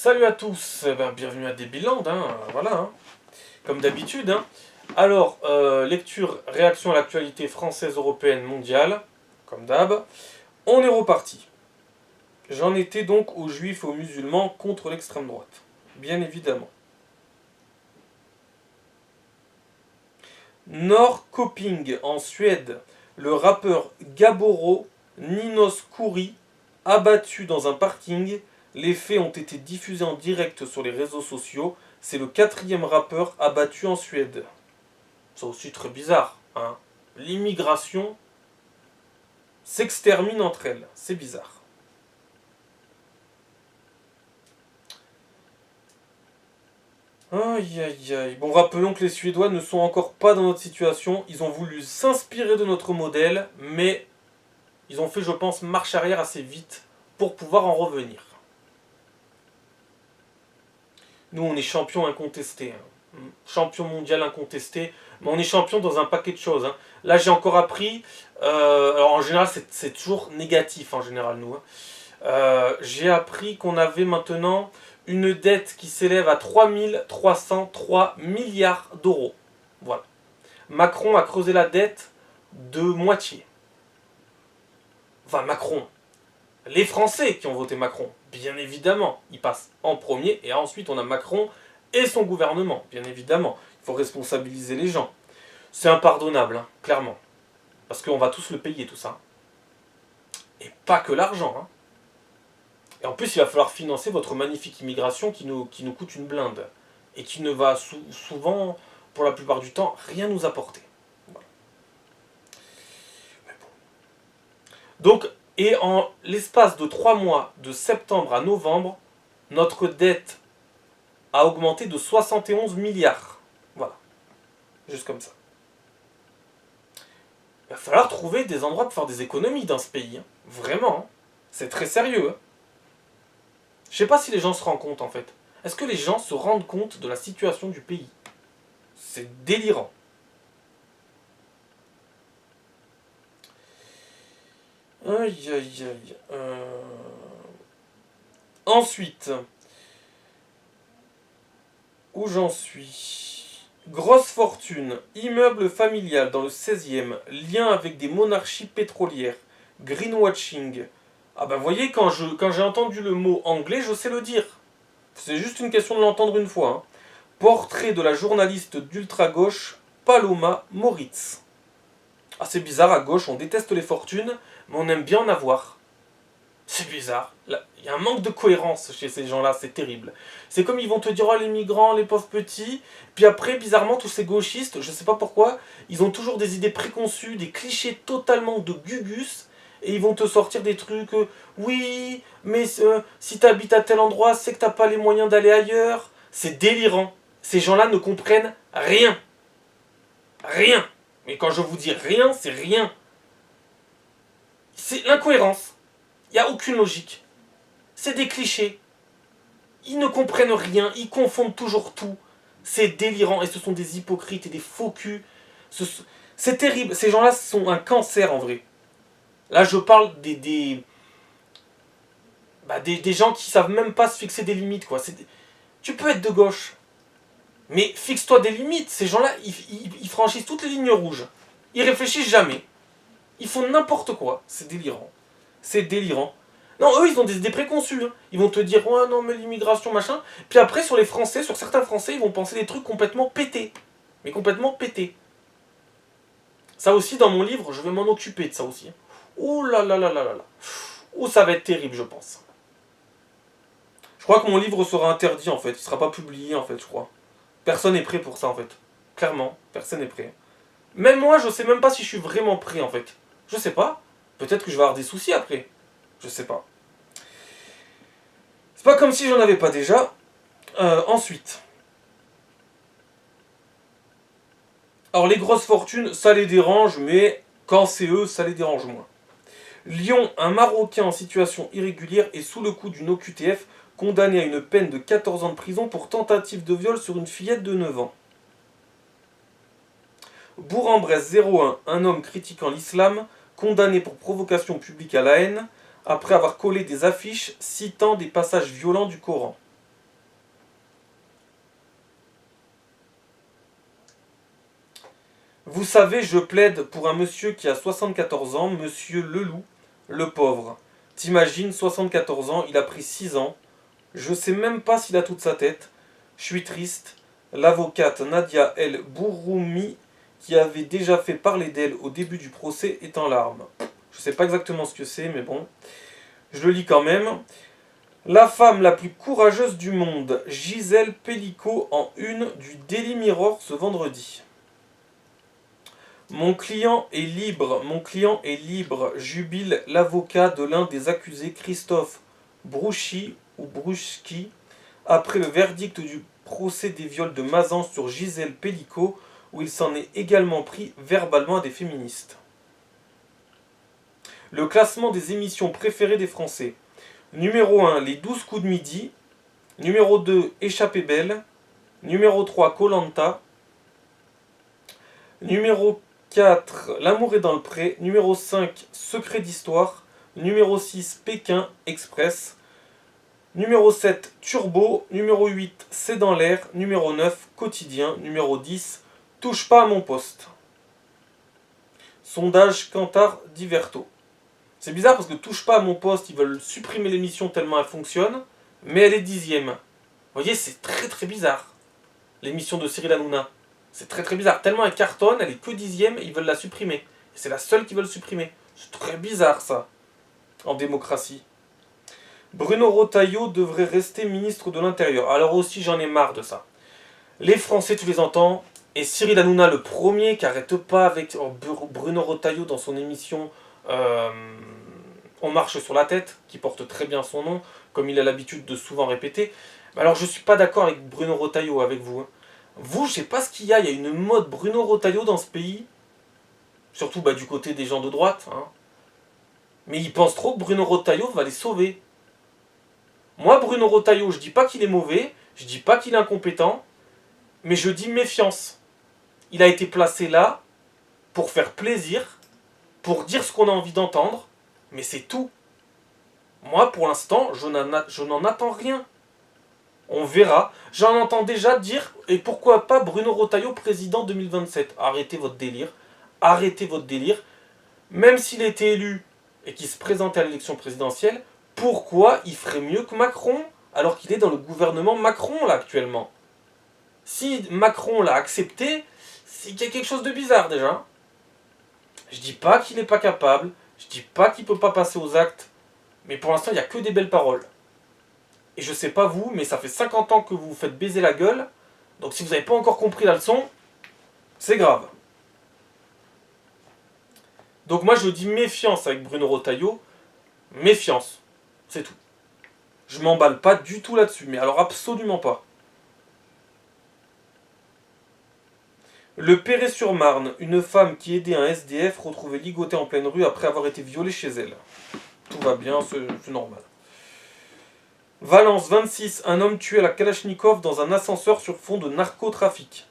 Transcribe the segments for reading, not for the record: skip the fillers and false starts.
Salut à tous, bienvenue à Debiland, voilà, comme d'habitude. Alors, lecture, réaction à l'actualité française, européenne, mondiale, comme d'hab. On est reparti. J'en étais donc aux juifs et aux musulmans contre l'extrême droite, bien évidemment. Norrköping, en Suède, le rappeur Gaboro Ninos Kouri, abattu dans un parking. Les faits ont été diffusés en direct sur les réseaux sociaux. C'est le 4e rappeur abattu en Suède. C'est aussi très bizarre. L'immigration s'extermine entre elles. C'est bizarre. Aïe aïe aïe. Bon, rappelons que les Suédois ne sont encore pas dans notre situation. Ils ont voulu s'inspirer de notre modèle, mais ils ont fait, je pense, marche arrière assez vite pour pouvoir en revenir. Nous, on est champion incontesté. Champion mondial incontesté. Mais on est champion dans un paquet de choses. Là, j'ai encore appris. Alors, en général, c'est toujours négatif, en général, nous. J'ai appris qu'on avait maintenant une dette qui s'élève à 3 milliards d'euros. Voilà. Macron a creusé la dette de moitié. Enfin, Macron. Les Français qui ont voté Macron, bien évidemment, ils passent en premier, et ensuite on a Macron et son gouvernement, bien évidemment. Il faut responsabiliser les gens. C'est impardonnable, clairement. Parce qu'on va tous le payer, tout ça. Et pas que l'argent. Et en plus, il va falloir financer votre magnifique immigration qui nous coûte une blinde. Et qui ne va souvent, pour la plupart du temps, rien nous apporter. Voilà. Mais bon. Donc, et en l'espace de 3 mois, de septembre à novembre, notre dette a augmenté de 71 milliards. Voilà. Juste comme ça. Il va falloir trouver des endroits pour faire des économies dans ce pays. Vraiment. C'est très sérieux. Je sais pas si les gens se rendent compte en fait. Est-ce que les gens se rendent compte de la situation du pays? C'est délirant. Aïe aïe aïe. Ensuite, où j'en suis? Grosse fortune, immeuble familial dans le 16e, lien avec des monarchies pétrolières, greenwashing. Ah ben voyez, quand j'ai entendu le mot anglais, je sais le dire. C'est juste une question de l'entendre une fois. Portrait de la journaliste d'ultra-gauche Paloma Moritz. Ah c'est bizarre, à gauche on déteste les fortunes, mais on aime bien en avoir. C'est bizarre. Il y a un manque de cohérence chez ces gens-là, c'est terrible. C'est comme ils vont te dire, oh les migrants, les pauvres petits, puis après, bizarrement, tous ces gauchistes, je sais pas pourquoi, ils ont toujours des idées préconçues, des clichés totalement de gugus, et ils vont te sortir des trucs, oui, mais si t'habites à tel endroit, c'est que t'as pas les moyens d'aller ailleurs. C'est délirant. Ces gens-là ne comprennent rien. Rien. Mais quand je vous dis rien, c'est rien. C'est l'incohérence. Il n'y a aucune logique. C'est des clichés. Ils ne comprennent rien, ils confondent toujours tout. C'est délirant et ce sont des hypocrites et des faux culs. C'est terrible. Ces gens-là sont un cancer en vrai. Là, je parle des gens qui savent même pas se fixer des limites, quoi. Tu peux être de gauche, mais fixe-toi des limites. Ces gens-là, ils franchissent toutes les lignes rouges. Ils réfléchissent jamais. Ils font n'importe quoi. C'est délirant. C'est délirant. Non, eux, ils ont des idées préconçues. Ils vont te dire, ouais, non, mais l'immigration, machin. Puis après, sur les Français, sur certains Français, ils vont penser des trucs complètement pétés. Mais complètement pétés. Ça aussi, dans mon livre, je vais m'en occuper de ça aussi. Ouh là là là là là là. Ouh, ça va être terrible, je pense. Je crois que mon livre sera interdit, en fait. Il sera pas publié, en fait, je crois. Personne n'est prêt pour ça, en fait. Clairement, personne n'est prêt. Même moi, je sais même pas si je suis vraiment prêt, en fait. Je sais pas. Peut-être que je vais avoir des soucis après. Je sais pas. C'est pas comme si j'en avais pas déjà. Ensuite. Alors les grosses fortunes, ça les dérange, mais quand c'est eux, ça les dérange moins. Lyon, un Marocain en situation irrégulière est sous le coup d'une OQTF, condamné à une peine de 14 ans de prison pour tentative de viol sur une fillette de 9 ans. Bourg-en-Bresse 01, un homme critiquant l'islam, condamné pour provocation publique à la haine, après avoir collé des affiches citant des passages violents du Coran. Vous savez, je plaide pour un monsieur qui a 74 ans, monsieur Leloup, le pauvre. T'imagines, 74 ans, il a pris 6 ans. Je sais même pas s'il a toute sa tête. Je suis triste. L'avocate Nadia El Bourroumi, qui avait déjà fait parler d'elle au début du procès, est en larmes. Je sais pas exactement ce que c'est, mais bon. Je le lis quand même. La femme la plus courageuse du monde, Gisèle Pellicot, en une du Daily Mirror ce vendredi. Mon client est libre, jubile l'avocat de l'un des accusés, Christophe Brouchy ou Brouchki, après le verdict du procès des viols de Mazan sur Gisèle Pellicot, où il s'en est également pris verbalement à des féministes. Le classement des émissions préférées des Français. Numéro 1, les 12 coups de midi. Numéro 2, Échappée belle. Numéro 3, Koh Lanta. Numéro 4, L'amour est dans le pré. Numéro 5, Secret d'histoire. Numéro 6, Pékin Express. Numéro 7, Turbo. Numéro 8, C'est dans l'air. Numéro 9, Quotidien. Numéro 10, Touche pas à mon poste. Sondage Kantar Diverto. C'est bizarre parce que Touche pas à mon poste, ils veulent supprimer l'émission tellement elle fonctionne, mais elle est 10e. Vous voyez, c'est très très bizarre. L'émission de Cyril Hanouna. C'est très très bizarre. Tellement elle cartonne, elle est que 10e et ils veulent la supprimer. Et c'est la seule qu'ils veulent supprimer. C'est très bizarre ça, en démocratie. Bruno Retailleau devrait rester ministre de l'Intérieur. Alors aussi, j'en ai marre de ça. Les Français, tu les entends, et Cyril Hanouna, le premier qui arrête pas avec Bruno Retailleau dans son émission On marche sur la tête, qui porte très bien son nom, comme il a l'habitude de souvent répéter. Alors je suis pas d'accord avec Bruno Retailleau, avec vous. Vous, je sais pas ce qu'il y a une mode Bruno Retailleau dans ce pays, surtout du côté des gens de droite, hein. Mais ils pensent trop que Bruno Retailleau va les sauver. Moi, Bruno Retailleau, je dis pas qu'il est mauvais, je dis pas qu'il est incompétent, mais je dis méfiance. Il a été placé là pour faire plaisir, pour dire ce qu'on a envie d'entendre, mais c'est tout. Moi, pour l'instant, je n'en attends rien. On verra. J'en entends déjà dire, et pourquoi pas Bruno Retailleau président 2027. Arrêtez votre délire. Arrêtez votre délire. Même s'il était élu et qu'il se présentait à l'élection présidentielle, pourquoi il ferait mieux que Macron alors qu'il est dans le gouvernement Macron là actuellement? Si Macron l'a accepté, c'est qu'il y a quelque chose de bizarre déjà. Je dis pas qu'il n'est pas capable, je dis pas qu'il peut pas passer aux actes, mais pour l'instant il n'y a que des belles paroles. Et je sais pas vous, mais ça fait 50 ans que vous vous faites baiser la gueule, donc si vous n'avez pas encore compris la leçon, c'est grave. Donc moi je dis méfiance avec Bruno Retailleau, méfiance, c'est tout. Je m'emballe pas du tout là-dessus, mais alors absolument pas. Le Perret-sur-Marne, une femme qui aidait un SDF retrouvée ligotée en pleine rue après avoir été violée chez elle. Tout va bien, c'est normal. Valence 26, un homme tué à la Kalachnikov dans un ascenseur sur fond de narcotrafic.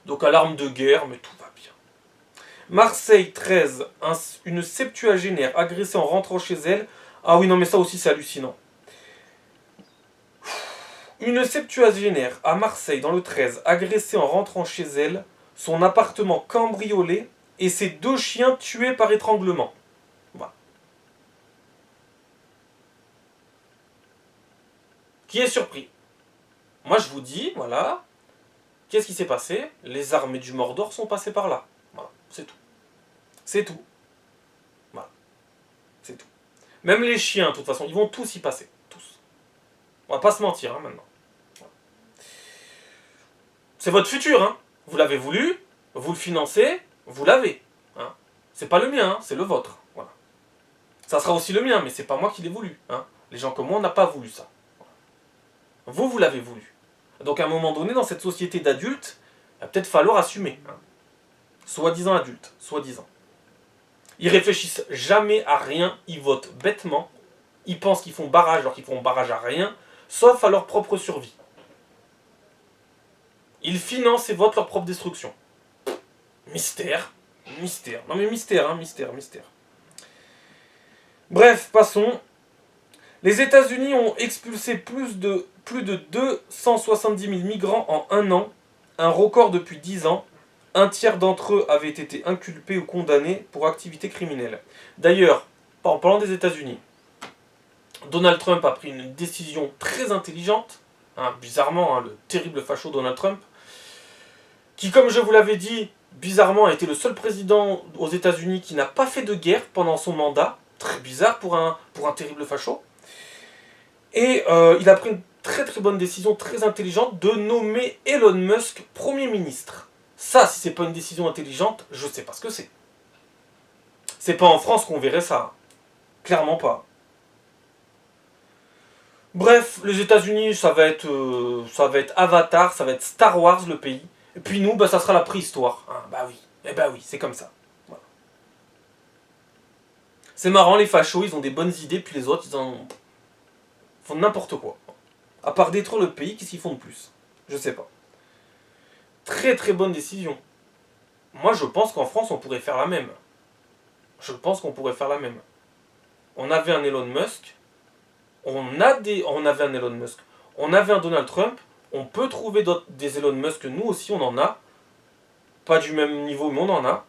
Donc alarme de guerre, mais tout va bien. Marseille 13, une septuagénaire agressée en rentrant chez elle. Ah oui, non mais ça aussi c'est hallucinant. Une septuagénaire à Marseille dans le 13, agressée en rentrant chez elle, son appartement cambriolé et ses 2 chiens tués par étranglement. Voilà. Qui est surpris? Moi je vous dis, voilà, qu'est-ce qui s'est passé? Les armées du Mordor sont passées par là. Voilà, c'est tout. C'est tout. Voilà, c'est tout. Même les chiens, de toute façon, ils vont tous y passer. Tous. On va pas se mentir, maintenant. Voilà. C'est votre futur, hein. Vous l'avez voulu, vous le financez, vous l'avez. Hein. C'est pas le mien, hein, c'est le vôtre. Voilà. Ça sera aussi le mien, mais c'est pas moi qui l'ai voulu. Hein. Les gens comme moi, on n'a pas voulu ça. Voilà. Vous l'avez voulu. Donc à un moment donné, dans cette société d'adultes, il va peut-être falloir assumer. Hein. Soi-disant adultes, soi-disant. Ils réfléchissent jamais à rien, ils votent bêtement. Ils pensent qu'ils font barrage alors qu'ils font barrage à rien, sauf à leur propre survie. Ils financent et votent leur propre destruction. Mystère. Mystère. Non mais mystère, hein, mystère. Bref, passons. Les États-Unis ont expulsé plus de 270 000 migrants en un an, Un record depuis 10 ans. Un tiers d'entre eux avaient été inculpés ou condamnés pour activité criminelle. D'ailleurs, en parlant des États-Unis, Donald Trump a pris une décision très intelligente, hein, bizarrement, hein, le terrible facho Donald Trump, qui, comme je vous l'avais dit, bizarrement a été le seul président aux États-Unis qui n'a pas fait de guerre pendant son mandat. Très bizarre pour un terrible facho. Et il a pris une très très bonne décision, très intelligente, de nommer Elon Musk Premier ministre. Ça, si c'est pas une décision intelligente, je sais pas ce que c'est. C'est pas en France qu'on verrait ça. Clairement pas. Bref, les États-Unis, ça va être Avatar, ça va être Star Wars le pays. Et puis nous, bah, ça sera la préhistoire. Hein, bah oui, eh bah oui, c'est comme ça. Voilà. C'est marrant, les fachos, ils ont des bonnes idées, puis les autres, ils font n'importe quoi. À part détruire le pays, qu'est-ce qu'ils font de plus? Je sais pas. Très très bonne décision. Moi, je pense qu'en France, on pourrait faire la même. Je pense qu'on pourrait faire la même. On avait un Elon Musk, on avait un Elon Musk, on avait un Donald Trump, on peut trouver des Elon Musk, nous aussi on en a, pas du même niveau mais on en a.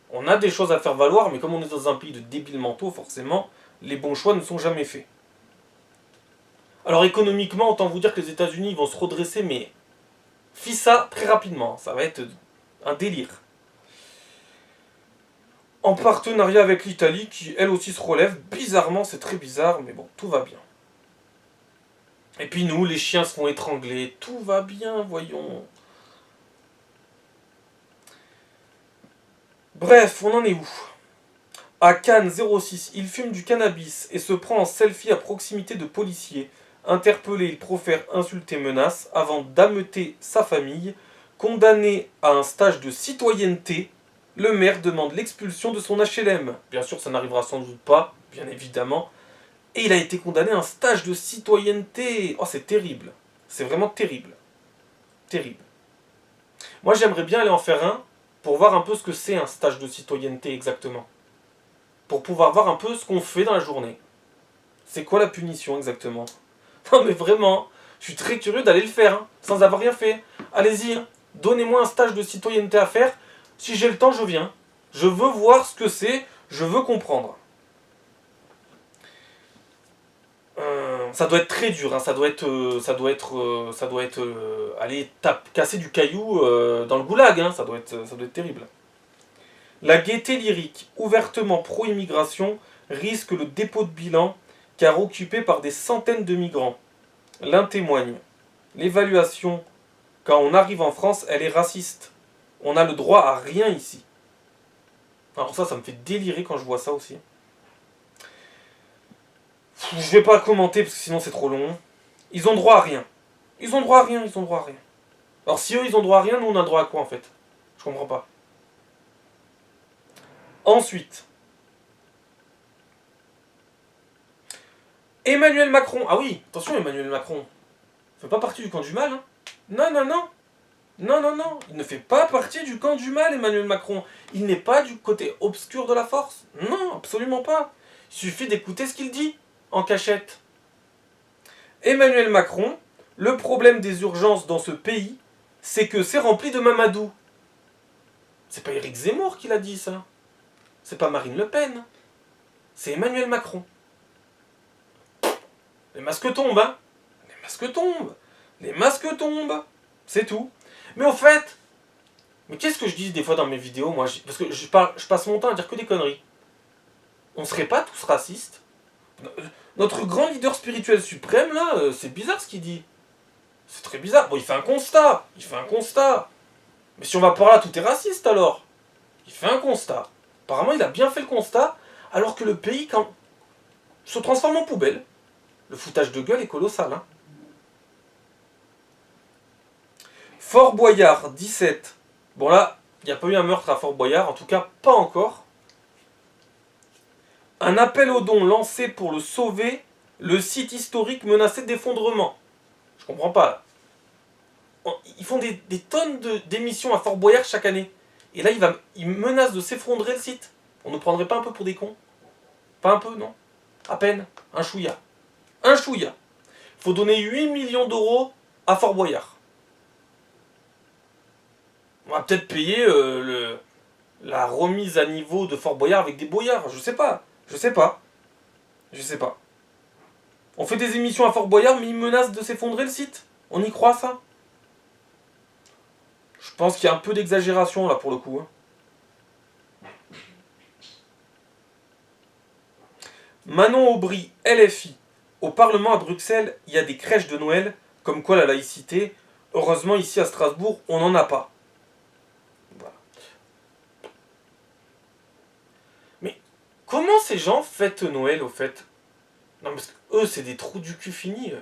On a des choses à faire valoir, mais comme on est dans un pays de débiles mentaux, forcément, les bons choix ne sont jamais faits. Alors économiquement, autant vous dire que les États-Unis vont se redresser, mais ça très rapidement, ça va être un délire. En partenariat avec l'Italie, qui elle aussi se relève. Bizarrement, c'est très bizarre, mais bon, tout va bien. Et puis nous, les chiens se font étrangler. Tout va bien, voyons. Bref, on en est où? À Cannes 06, il fume du cannabis et se prend en selfie à proximité de policiers. Interpellé, il profère insultes et menaces avant d'ameuter sa famille. Condamné à un stage de citoyenneté, le maire demande l'expulsion de son HLM. Bien sûr, ça n'arrivera sans doute pas, bien évidemment. Et il a été condamné à un stage de citoyenneté. Oh, c'est terrible. C'est vraiment terrible. Terrible. Moi, j'aimerais bien aller en faire un pour voir un peu ce que c'est un stage de citoyenneté exactement. Pour pouvoir voir un peu ce qu'on fait dans la journée. C'est quoi la punition exactement? Non mais vraiment, je suis très curieux d'aller le faire, hein, sans avoir rien fait. Allez-y, hein, donnez-moi un stage de citoyenneté à faire. Si j'ai le temps, je viens. Je veux voir ce que c'est, je veux comprendre. Ça doit être très dur, hein, ça doit être, aller casser du caillou dans le goulag, hein, ça doit être terrible. La gaieté lyrique, ouvertement pro-immigration, risque le dépôt de bilan car occupée par des centaines de migrants. L'un témoigne. L'évaluation, quand on arrive en France, elle est raciste. On n'a le droit à rien ici. Alors ça me fait délirer quand je vois ça aussi. Je vais pas commenter parce que sinon c'est trop long. Ils ont droit à rien. Ils ont droit à rien, ils ont droit à rien. Alors si eux ils ont droit à rien, nous on a droit à quoi en fait? Je comprends pas. Ensuite, Emmanuel Macron. Ah oui, attention Emmanuel Macron. Il fait pas partie du camp du mal. Hein. Non, non, non. Non, non, non. Il ne fait pas partie du camp du mal, Emmanuel Macron. Il n'est pas du côté obscur de la force. Non, absolument pas. Il suffit d'écouter ce qu'il dit en cachette. Emmanuel Macron, le problème des urgences dans ce pays, c'est que c'est rempli de Mamadou. C'est pas Éric Zemmour qui l'a dit ça. C'est pas Marine Le Pen. C'est Emmanuel Macron. Les masques tombent, hein. Les masques tombent. Les masques tombent. C'est tout. Mais au fait, mais qu'est-ce que je dis des fois dans mes vidéos, moi, parce que je passe mon temps à dire que des conneries. On serait pas tous racistes? Notre grand leader spirituel suprême, là, c'est bizarre ce qu'il dit. C'est très bizarre. Bon, il fait un constat. Il fait un constat. Mais si on va par là, tout est raciste alors. Il fait un constat. Apparemment, il a bien fait le constat, alors que le pays se transforme en poubelle. Le foutage de gueule est colossal. Hein. Fort Boyard, 17. Bon là, il n'y a pas eu un meurtre à Fort Boyard, en tout cas pas encore. Un appel aux dons lancé pour le sauver, le site historique menacé d'effondrement. Je comprends pas là. Ils font des tonnes d'émissions à Fort Boyard chaque année. Et là, ils menacent de s'effondrer le site. On ne prendrait pas un peu pour des cons? Pas un peu, non? À peine. Un chouïa. Un chouïa. Faut donner 8 millions d'euros à Fort Boyard. On va peut-être payer la remise à niveau de Fort Boyard avec des boyards. Je sais pas. Je sais pas. Je sais pas. On fait des émissions à Fort Boyard, mais ils menacent de s'effondrer le site. On y croit, ça? Je pense qu'il y a un peu d'exagération, là, pour le coup. Hein. Manon Aubry, LFI. Au Parlement à Bruxelles, il y a des crèches de Noël, comme quoi la laïcité. Heureusement, ici à Strasbourg, on n'en a pas. Voilà. Mais comment ces gens fêtent Noël, au fait? Non, parce que eux, c'est des trous du cul finis.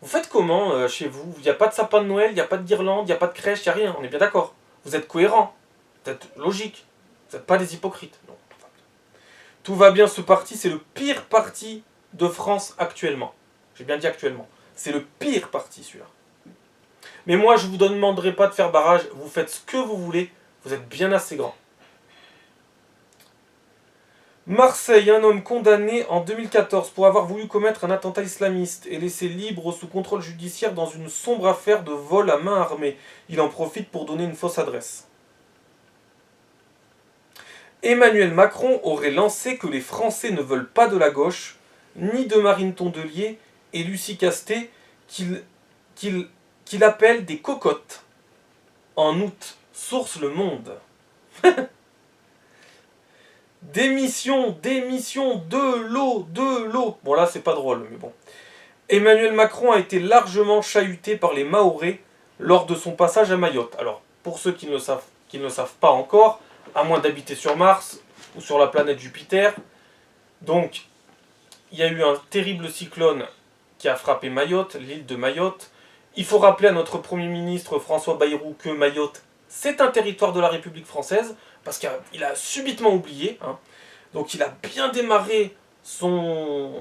Vous faites comment chez vous? Il n'y a pas de sapin de Noël, il n'y a pas de guirlande, il n'y a pas de crèche, il n'y a rien. On est bien d'accord. Vous êtes cohérents. Vous êtes logiques. Vous n'êtes pas des hypocrites. Non. Tout va bien, ce parti, c'est le pire parti de France actuellement. J'ai bien dit actuellement. C'est le pire parti, celui-là. Mais moi, je ne vous demanderai pas de faire barrage. Vous faites ce que vous voulez. Vous êtes bien assez grand. Marseille, un homme condamné en 2014 pour avoir voulu commettre un attentat islamiste et laissé libre sous contrôle judiciaire dans une sombre affaire de vol à main armée. Il en profite pour donner une fausse adresse. Emmanuel Macron aurait lancé que les Français ne veulent pas de la gauche, ni de Marine Tondelier et Lucie Castet, qu'il appelle des cocottes. En août, source Le Monde. Démission, de l'eau. Bon là c'est pas drôle, mais bon. Emmanuel Macron a été largement chahuté par les Mahorais lors de son passage à Mayotte. Alors, pour ceux qui ne le savent pas encore, à moins d'habiter sur Mars ou sur la planète Jupiter, donc il y a eu un terrible cyclone qui a frappé Mayotte, l'île de Mayotte. Il faut rappeler à notre Premier ministre François Bayrou que Mayotte, c'est un territoire de la République française, parce qu'il a subitement oublié. Hein. Donc il a bien démarré son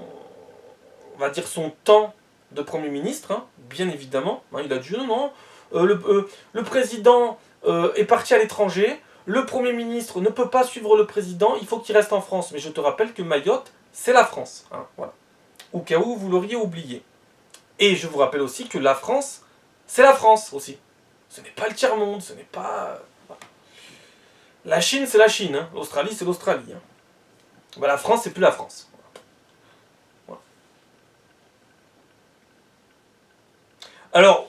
temps de Premier ministre, hein, bien évidemment. Hein, il a dit non, le président est parti à l'étranger, le Premier ministre ne peut pas suivre le président, il faut qu'il reste en France. Mais je te rappelle que Mayotte, c'est la France. Hein, voilà. Au cas où vous l'auriez oublié. Et je vous rappelle aussi que la France, c'est la France aussi. Ce n'est pas le tiers-monde, ce n'est pas... La Chine, c'est la Chine. Hein. L'Australie, c'est l'Australie. Hein. Ben, la France, c'est plus la France. Voilà. Alors,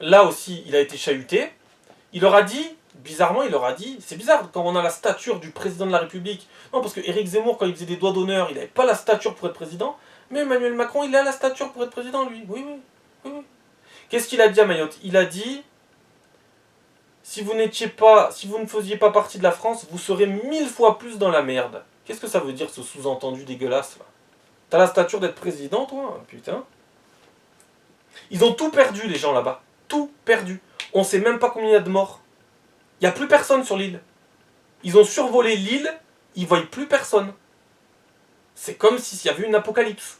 là aussi, il a été chahuté. Il leur a dit, bizarrement, c'est bizarre quand on a la stature du président de la République. Non, parce que Éric Zemmour, quand il faisait des doigts d'honneur, il n'avait pas la stature pour être président. Mais Emmanuel Macron, il a la stature pour être président, lui. Oui. Qu'est-ce qu'il a dit à Mayotte? Il a dit... Si vous ne faisiez pas partie de la France, vous serez 1000 fois plus dans la merde. Qu'est-ce que ça veut dire, ce sous-entendu dégueulasse, là? T'as la stature d'être président, toi? Putain. Ils ont tout perdu, les gens, là-bas. Tout perdu. On sait même pas combien il y a de morts. Il n'y a plus personne sur l'île. Ils ont survolé l'île, ils ne voient plus personne. C'est comme s'il y avait une apocalypse.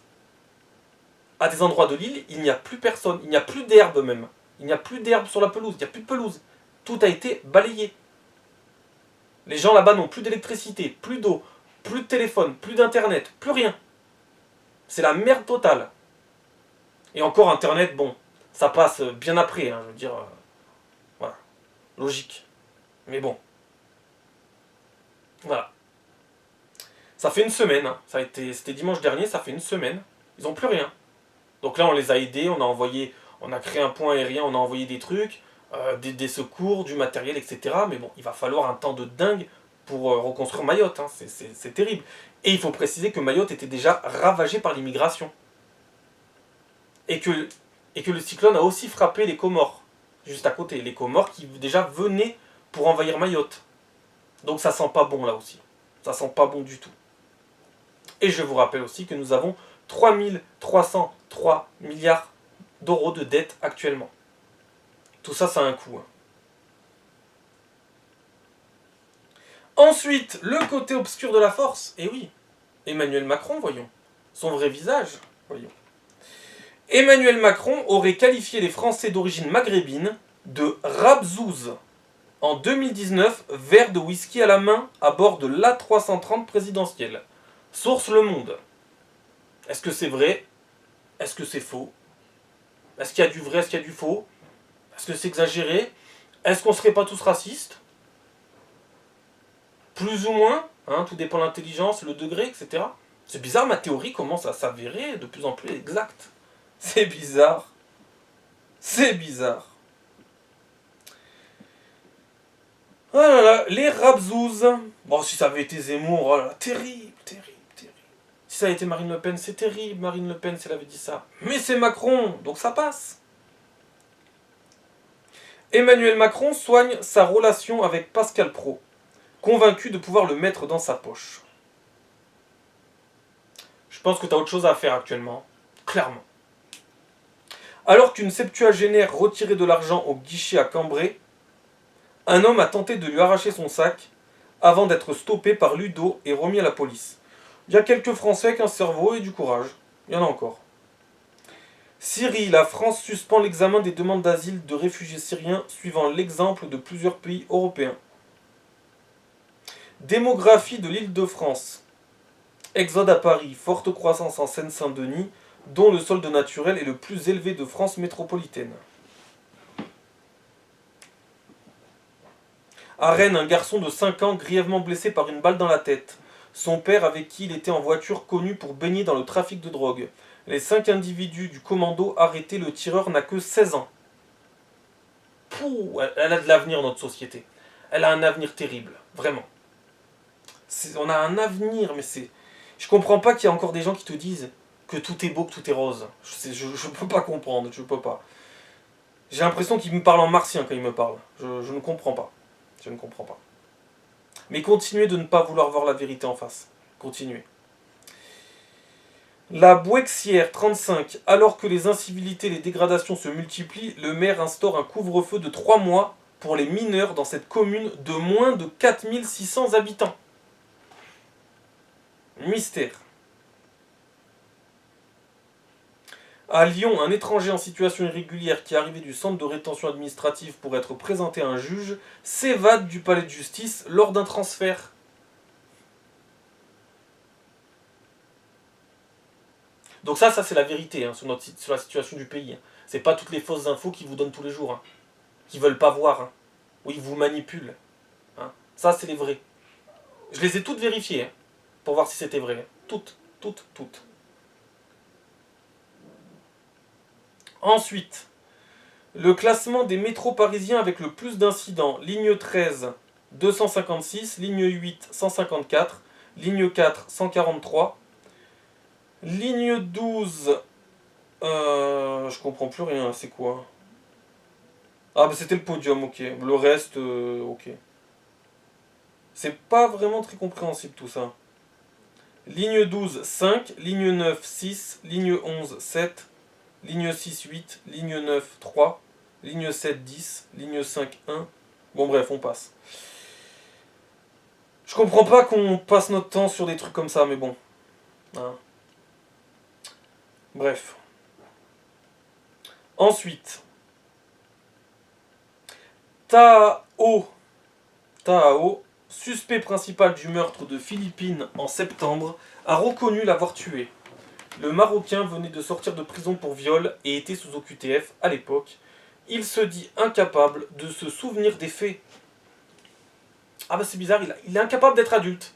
À des endroits de l'île, il n'y a plus personne. Il n'y a plus d'herbe, même. Il n'y a plus d'herbe sur la pelouse. Il n'y a plus de pelouse. Tout a été balayé. Les gens là-bas n'ont plus d'électricité, plus d'eau, plus de téléphone, plus d'internet, plus rien. C'est la merde totale. Et encore internet, bon, ça passe bien après, hein, je veux dire, voilà, logique. Mais bon, voilà. Ça fait une semaine, hein. C'était dimanche dernier, ça fait une semaine. Ils n'ont plus rien. Donc là, on les a aidés, on a créé un point aérien, on a envoyé des trucs. Des secours, du matériel, etc. Mais bon, il va falloir un temps de dingue pour reconstruire Mayotte. Hein. C'est terrible. Et il faut préciser que Mayotte était déjà ravagée par l'immigration. Et que le cyclone a aussi frappé les Comores, juste à côté. Les Comores qui déjà venaient pour envahir Mayotte. Donc ça sent pas bon là aussi. Ça sent pas bon du tout. Et je vous rappelle aussi que nous avons 3303 milliards d'euros de dette actuellement. Tout ça, ça a un coût. Ensuite, le côté obscur de la force. Et oui, Emmanuel Macron, voyons. Son vrai visage, voyons. Emmanuel Macron aurait qualifié les Français d'origine maghrébine de rabzouz en 2019, verre de whisky à la main à bord de l'A330 présidentielle. Source Le Monde. Est-ce que c'est vrai? Est-ce que c'est faux? Est-ce qu'il y a du vrai? Est-ce qu'il y a du faux? Est-ce que c'est exagéré? Est-ce qu'on serait pas tous racistes? Plus ou moins, hein, tout dépend de l'intelligence, le degré, etc. C'est bizarre, ma théorie commence à s'avérer de plus en plus exacte. C'est bizarre. C'est bizarre. Oh là là, les Rabzouz. Bon, si ça avait été Zemmour, oh là là, terrible, terrible, terrible. Si ça avait été Marine Le Pen, c'est terrible, Marine Le Pen, si elle avait dit ça. Mais c'est Macron, donc ça passe. Emmanuel Macron soigne sa relation avec Pascal Praud, convaincu de pouvoir le mettre dans sa poche. Je pense que tu as autre chose à faire actuellement, clairement. Alors qu'une septuagénaire retirait de l'argent au guichet à Cambrai, un homme a tenté de lui arracher son sac avant d'être stoppé par Ludo et remis à la police. Il y a quelques Français avec un cerveau et du courage. Il y en a encore. Syrie, la France suspend l'examen des demandes d'asile de réfugiés syriens suivant l'exemple de plusieurs pays européens. Démographie de l'Île-de-France. Exode à Paris, forte croissance en Seine-Saint-Denis, dont le solde naturel est le plus élevé de France métropolitaine. À Rennes, un garçon de 5 ans grièvement blessé par une balle dans la tête. Son père, avec qui il était en voiture, connu pour baigner dans le trafic de drogue. Les 5 individus du commando arrêtés, le tireur n'a que 16 ans. Pouh, elle a de l'avenir, notre société. Elle a un avenir terrible, vraiment. On a un avenir, mais c'est... Je comprends pas qu'il y a encore des gens qui te disent que tout est beau, que tout est rose. Je peux pas comprendre, je peux pas. J'ai l'impression qu'ils me parlent en martien quand ils me parlent. Je ne comprends pas. Je ne comprends pas. Mais continuez de ne pas vouloir voir la vérité en face. Continuez. La Bouexière 35. Alors que les incivilités et les dégradations se multiplient, le maire instaure un couvre-feu de 3 mois pour les mineurs dans cette commune de moins de 4600 habitants. Mystère. À Lyon, un étranger en situation irrégulière qui est arrivé du centre de rétention administrative pour être présenté à un juge s'évade du palais de justice lors d'un transfert. Donc ça c'est la vérité hein, sur la situation du pays. Hein. C'est pas toutes les fausses infos qu'ils vous donnent tous les jours, hein, qu'ils veulent pas voir, hein, où ils vous manipulent. Hein. Ça c'est les vrais. Je les ai toutes vérifiées hein, pour voir si c'était vrai. Toutes, toutes, toutes. Ensuite, le classement des métros parisiens avec le plus d'incidents. Ligne 13, 256. Ligne 8, 154. Ligne 4, 143. Ligne 12, je comprends plus rien, c'est quoi? Ah, bah c'était le podium, ok. Le reste, ok. C'est pas vraiment très compréhensible tout ça. Ligne 12, 5. Ligne 9, 6. Ligne 11, 7. Ligne 6, 8. Ligne 9, 3. Ligne 7, 10. Ligne 5, 1. Bon bref, on passe. Je comprends pas qu'on passe notre temps sur des trucs comme ça, mais bon. Hein. Bref. Ensuite. Tao, suspect principal du meurtre de Philippine en septembre, a reconnu l'avoir tué. Le Marocain venait de sortir de prison pour viol et était sous OQTF à l'époque. Il se dit incapable de se souvenir des faits. Ah bah c'est bizarre, il est incapable d'être adulte.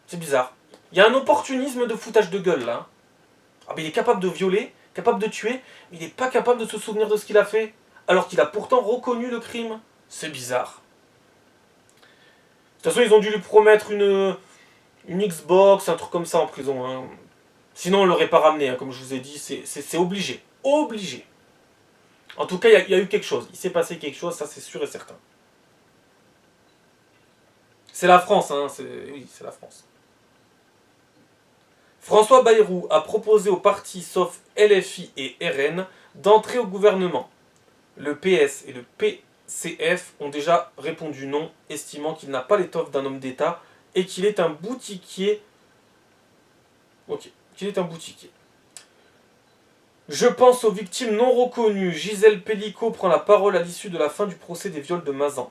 C'est bizarre. Il y a un opportunisme de foutage de gueule là. Ah bah il est capable de violer, capable de tuer, mais il n'est pas capable de se souvenir de ce qu'il a fait. Alors qu'il a pourtant reconnu le crime. C'est bizarre. De toute façon, ils ont dû lui promettre une Xbox, un truc comme ça en prison. Hein. Sinon, on ne l'aurait pas ramené, hein, comme je vous ai dit, c'est obligé. Obligé. En tout cas, il y a eu quelque chose. Il s'est passé quelque chose, ça c'est sûr et certain. C'est la France, hein. Oui, c'est la France. François Bayrou a proposé aux partis, sauf LFI et RN, d'entrer au gouvernement. Le PS et le PCF ont déjà répondu non, estimant qu'il n'a pas l'étoffe d'un homme d'État et qu'il est un boutiquier. Ok, qu'il est un boutiquier. Je pense aux victimes non reconnues. Gisèle Pellicot prend la parole à l'issue de la fin du procès des viols de Mazan.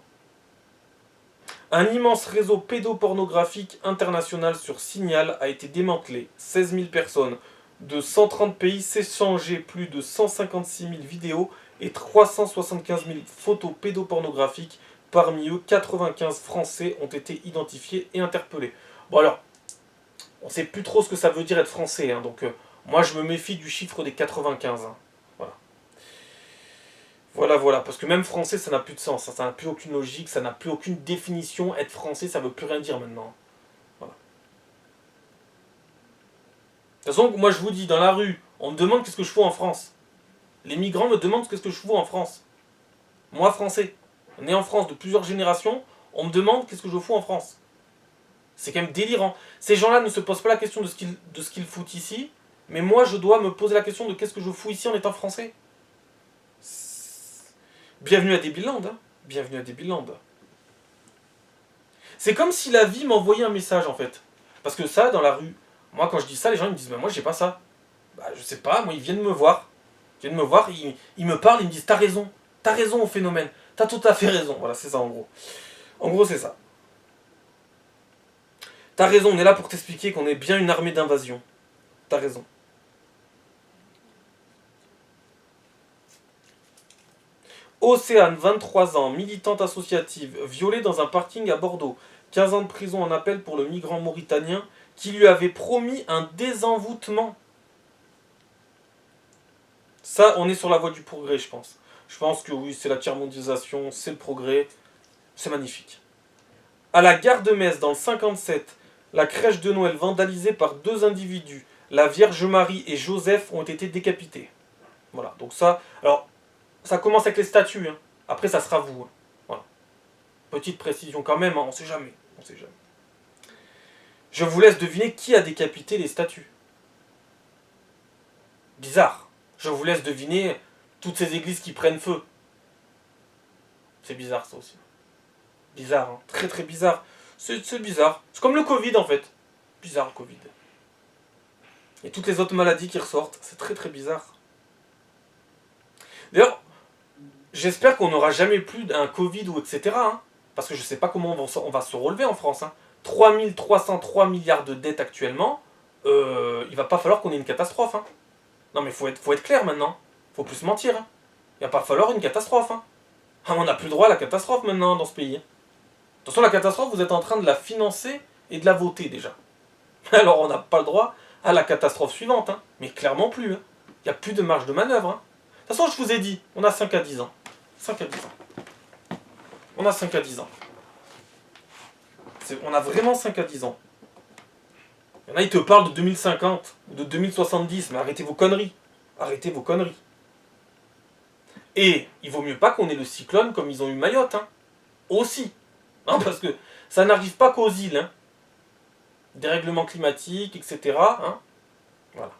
Un immense réseau pédopornographique international sur Signal a été démantelé. 16 000 personnes de 130 pays s'échangeaient plus de 156 000 vidéos et 375 000 photos pédopornographiques. Parmi eux, 95 Français ont été identifiés et interpellés. Bon alors, on ne sait plus trop ce que ça veut dire être français, hein, donc moi je me méfie du chiffre des 95. Hein. Voilà. Voilà, parce que même français ça n'a plus de sens, hein, ça n'a plus aucune logique, ça n'a plus aucune définition. Être français ça veut plus rien dire maintenant. Voilà. De toute façon, moi je vous dis, dans la rue, on me demande qu'est-ce que je fous en France. Les migrants me demandent qu'est-ce que je fous en France. Moi français, né en France de plusieurs générations, on me demande qu'est-ce que je fous en France. C'est quand même délirant. Ces gens-là ne se posent pas la question de ce qu'ils foutent ici, mais moi je dois me poser la question de qu'est-ce que je fous ici en étant français. Bienvenue à Debilland, hein. Bienvenue à Debilland. C'est comme si la vie m'envoyait un message en fait. Parce que ça, dans la rue, moi quand je dis ça, les gens ils me disent bah, moi j'ai pas ça. Bah je sais pas, moi ils viennent me voir. Ils viennent me voir, ils me parlent, ils me disent t'as raison au phénomène, t'as tout à fait raison. Voilà, c'est ça en gros. En gros c'est ça. T'as raison, on est là pour t'expliquer qu'on est bien une armée d'invasion. T'as raison. Océane, 23 ans, militante associative, violée dans un parking à Bordeaux. 15 ans de prison en appel pour le migrant mauritanien qui lui avait promis un désenvoûtement. Ça, on est sur la voie du progrès, je pense. Je pense que oui, c'est la tiers-mondisation, c'est le progrès. C'est magnifique. À la gare de Metz, dans le 57, la crèche de Noël vandalisée par deux individus, la Vierge Marie et Joseph, ont été décapités. Voilà, donc ça... Alors, ça commence avec les statues, hein. Après ça sera vous. Hein. Voilà. Petite précision quand même, hein, on sait jamais. On sait jamais. Je vous laisse deviner qui a décapité les statues. Bizarre. Je vous laisse deviner toutes ces églises qui prennent feu. C'est bizarre ça aussi. Bizarre, hein. Très très bizarre. C'est bizarre. C'est comme le Covid en fait. Bizarre le Covid. Et toutes les autres maladies qui ressortent. C'est très très bizarre. D'ailleurs, j'espère qu'on n'aura jamais plus d'un Covid ou etc. Hein, parce que je ne sais pas comment on va se relever en France. Hein. 3303 milliards de dettes actuellement. Il va pas falloir qu'on ait une catastrophe. Hein. Non mais faut être clair maintenant. Faut plus se mentir. Hein. Il va pas falloir une catastrophe. Hein. Ah, on n'a plus le droit à la catastrophe maintenant dans ce pays. Attention, la catastrophe, vous êtes en train de la financer et de la voter déjà. Alors on n'a pas le droit à la catastrophe suivante. Hein. Mais clairement plus. Hein. Il n'y a plus de marge de manœuvre. Hein. De toute façon, je vous ai dit, on a 5 à 10 ans. 5 à 10 ans. On a 5 à 10 ans. On a vraiment 5 à 10 ans. Il y en a, ils te parlent de 2050 ou de 2070, mais arrêtez vos conneries. Arrêtez vos conneries. Et il vaut mieux pas qu'on ait le cyclone comme ils ont eu Mayotte. Hein. Aussi. Non, parce que ça n'arrive pas qu'aux îles. Hein. Dérèglement climatique, etc. Hein. Voilà.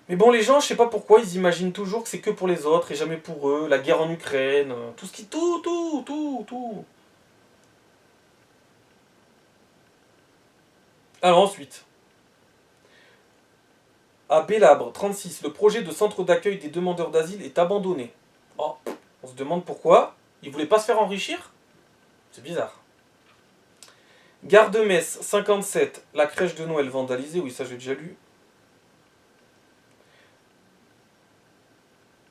Mais bon, les gens, je sais pas pourquoi, ils imaginent toujours que c'est que pour les autres et jamais pour eux. La guerre en Ukraine, tout ce qui... Tout. Alors ensuite, à Bélabre, 36, le projet de centre d'accueil des demandeurs d'asile est abandonné. Oh, on se demande pourquoi. Ils voulaient pas se faire enrichir? C'est bizarre. Gare de Metz, 57, la crèche de Noël vandalisée. Oui, ça j'ai déjà lu.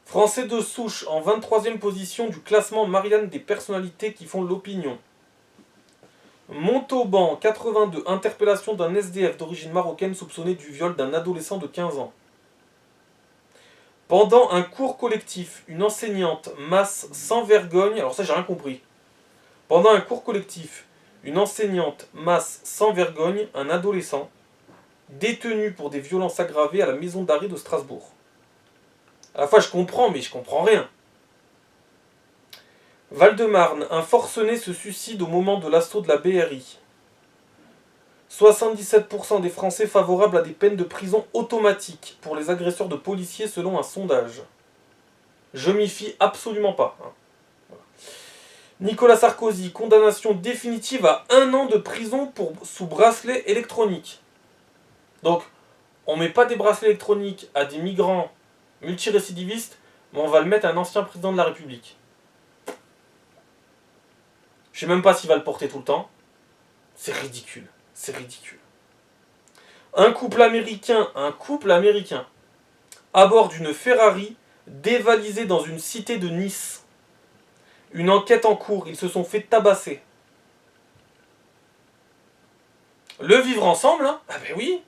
Français de souche en 23e position du classement Marianne des personnalités qui font l'opinion. Montauban, 82, interpellation d'un SDF d'origine marocaine soupçonné du viol d'un adolescent de 15 ans. Pendant un cours collectif, une enseignante masse sans vergogne... Alors ça, j'ai rien compris. Pendant un cours collectif, une enseignante masse sans vergogne un adolescent détenu pour des violences aggravées à la maison d'arrêt de Strasbourg. À la fois, je comprends, mais je comprends rien. Val-de-Marne, un forcené se suicide au moment de l'assaut de la BRI. 77% des Français favorables à des peines de prison automatiques pour les agresseurs de policiers selon un sondage. Je m'y fie absolument pas. Hein. Voilà. Nicolas Sarkozy, condamnation définitive à 1 an de prison sous bracelet électronique. Donc, on met pas des bracelets électroniques à des migrants multirécidivistes, mais on va le mettre à un ancien président de la République. Je sais même pas s'il va le porter tout le temps. C'est ridicule. C'est ridicule. Un couple américain, à bord d'une Ferrari, dévalisés dans une cité de Nice. Une enquête en cours, ils se sont fait tabasser. Le vivre ensemble, hein. Ah ben oui.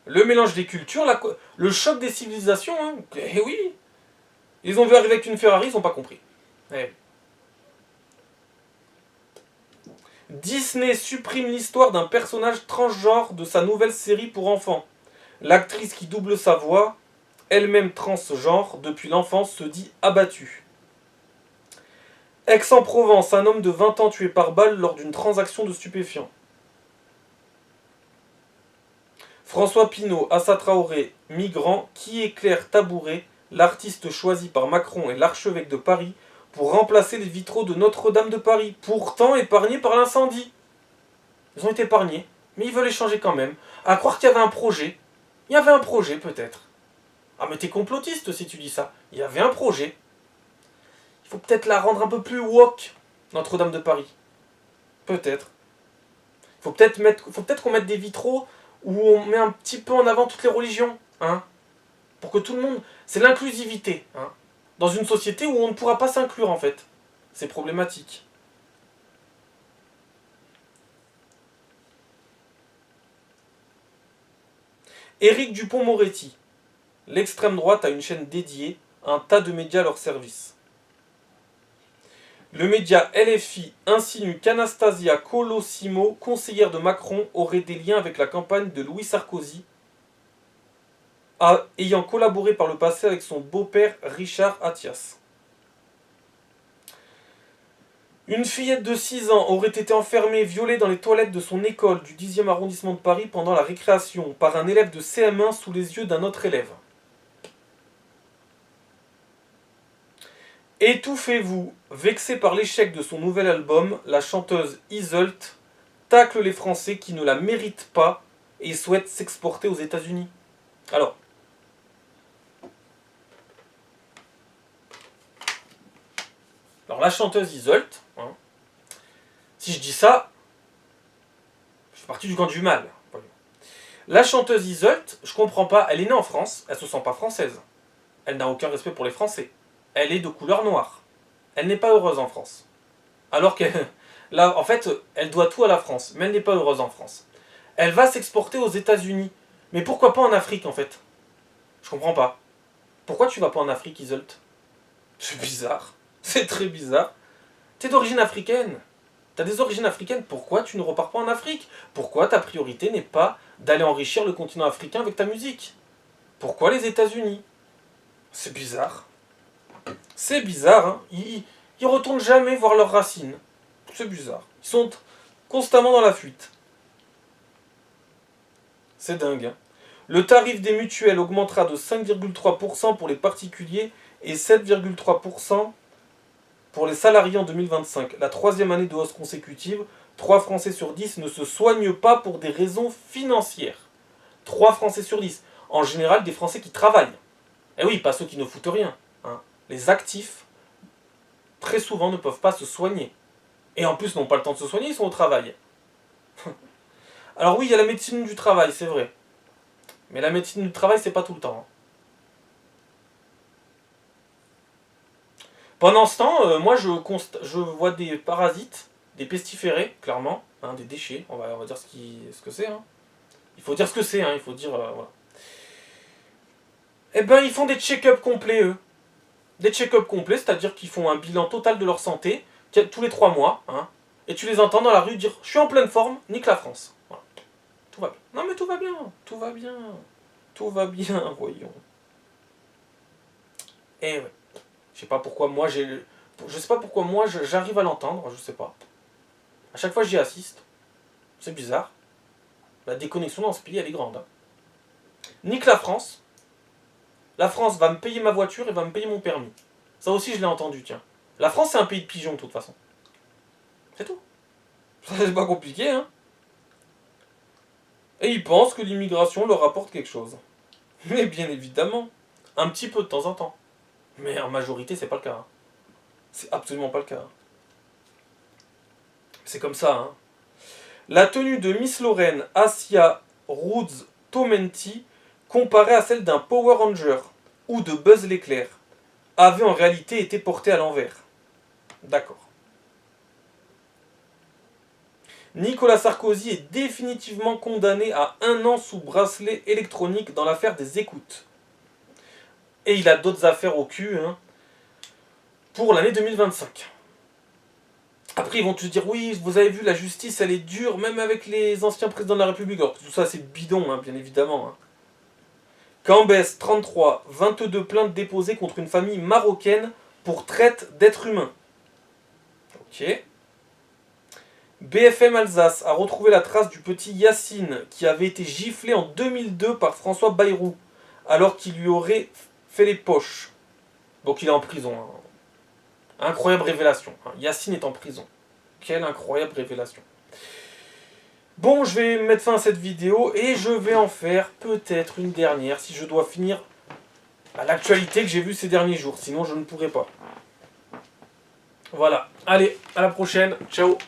Le mélange des cultures, le choc des civilisations, hein. Eh oui. Ils ont vu arriver avec une Ferrari, ils n'ont pas compris. Eh. Disney supprime l'histoire d'un personnage transgenre de sa nouvelle série pour enfants. L'actrice qui double sa voix, elle-même transgenre, depuis l'enfance, se dit abattue. Aix-en-Provence, un homme de 20 ans tué par balle lors d'une transaction de stupéfiants. François Pinault, Assa Traoré, migrant, qui éclaire Tabouret, l'artiste choisi par Macron et l'archevêque de Paris, pour remplacer les vitraux de Notre-Dame de Paris, pourtant épargnés par l'incendie. Ils ont été épargnés, mais ils veulent les changer quand même. À croire qu'il y avait un projet. Il y avait un projet, peut-être. Ah, mais t'es complotiste si tu dis ça. Il y avait un projet. Il faut peut-être la rendre un peu plus woke, Notre-Dame de Paris. Peut-être. Faut peut-être qu'on mette des vitraux où on met un petit peu en avant toutes les religions, hein, pour que tout le monde... C'est l'inclusivité, hein, dans une société où on ne pourra pas s'inclure, en fait. C'est problématique. Éric Dupond-Moretti. L'extrême droite a une chaîne dédiée, un tas de médias à leur service. Le média LFI insinue qu'Anastasia Colosimo, conseillère de Macron, aurait des liens avec la campagne de Louis Sarkozy, ayant collaboré par le passé avec son beau-père Richard Attias. Une fillette de 6 ans aurait été enfermée et violée dans les toilettes de son école du 10e arrondissement de Paris pendant la récréation par un élève de CM1 sous les yeux d'un autre élève. Étouffez-vous, vexée par l'échec de son nouvel album, la chanteuse Iseult tacle les Français qui ne la méritent pas et souhaite s'exporter aux États-Unis. Alors la chanteuse Iseult, hein, si je dis ça, je fais partie du camp du mal. La chanteuse Iseult, je comprends pas, elle est née en France, elle se sent pas française. Elle n'a aucun respect pour les Français. Elle est de couleur noire. Elle n'est pas heureuse en France. Alors qu'elle, là, en fait, elle doit tout à la France, mais elle n'est pas heureuse en France. Elle va s'exporter aux États-Unis. Mais pourquoi pas en Afrique, en fait? Je comprends pas. Pourquoi tu vas pas en Afrique, Iseult? C'est bizarre. C'est très bizarre. T'es d'origine africaine. T'as des origines africaines. Pourquoi tu ne repars pas en Afrique? Pourquoi ta priorité n'est pas d'aller enrichir le continent africain avec ta musique? Pourquoi les États-Unis? C'est bizarre. C'est bizarre, hein. Ils retournent jamais voir leurs racines. C'est bizarre. Ils sont constamment dans la fuite. C'est dingue, hein. Le tarif des mutuelles augmentera de 5,3% pour les particuliers et 7,3% pour les salariés en 2025. La troisième année de hausse consécutive, 3 Français sur 10 ne se soignent pas pour des raisons financières. 3 Français sur 10. En général, des Français qui travaillent. Eh oui, pas ceux qui ne foutent rien, hein. Les actifs, très souvent, ne peuvent pas se soigner. Et en plus, n'ont pas le temps de se soigner, ils sont au travail. Alors oui, il y a la médecine du travail, c'est vrai. Mais la médecine du travail, c'est pas tout le temps, hein. Pendant ce temps, moi, je vois des parasites, des pestiférés, clairement, hein, des déchets. On va dire ce que c'est, hein. Il faut dire ce que c'est, hein. Il faut dire... voilà. Eh ben, ils font des check-up complets, eux. Des check-up complets, c'est-à-dire qu'ils font un bilan total de leur santé, tous les 3 mois, hein, et tu les entends dans la rue dire « Je suis en pleine forme, nique la France. » Voilà. Tout va bien. Non mais tout va bien, tout va bien. Tout va bien, voyons. Eh ouais. Je sais pas pourquoi moi j'arrive à l'entendre, je sais pas. À chaque fois j'y assiste. C'est bizarre. La déconnexion dans ce pays, elle est grande, hein. Nique la France. La France va me payer ma voiture et va me payer mon permis. Ça aussi, je l'ai entendu, tiens. La France, c'est un pays de pigeons, de toute façon. C'est tout. C'est pas compliqué, hein. Et ils pensent que l'immigration leur apporte quelque chose. Mais bien évidemment, un petit peu de temps en temps. Mais en majorité, c'est pas le cas, hein. C'est absolument pas le cas, hein. C'est comme ça, hein. La tenue de Miss Lorraine, Asia Roots Tomenti, comparée à celle d'un Power Ranger. ou de Buzz l'éclair avait en réalité été porté à l'envers. D'accord. Nicolas Sarkozy est définitivement condamné à 1 an sous bracelet électronique dans l'affaire des écoutes. Et il a d'autres affaires au cul pour l'année 2025. Après, ils vont te dire, oui, vous avez vu, la justice, elle est dure, même avec les anciens présidents de la République. Alors, tout ça, c'est bidon, bien évidemment. Cambès, 33, 22 plaintes déposées contre une famille marocaine pour traite d'êtres humains. Ok. BFM Alsace a retrouvé la trace du petit Yacine qui avait été giflé en 2002 par François Bayrou alors qu'il lui aurait fait les poches. Donc il est en prison. Incroyable révélation. Yacine est en prison. Quelle incroyable révélation. Bon, je vais mettre fin à cette vidéo et je vais en faire peut-être une dernière si je dois finir l'actualité que j'ai vue ces derniers jours. Sinon, je ne pourrai pas. Voilà. Allez, à la prochaine. Ciao.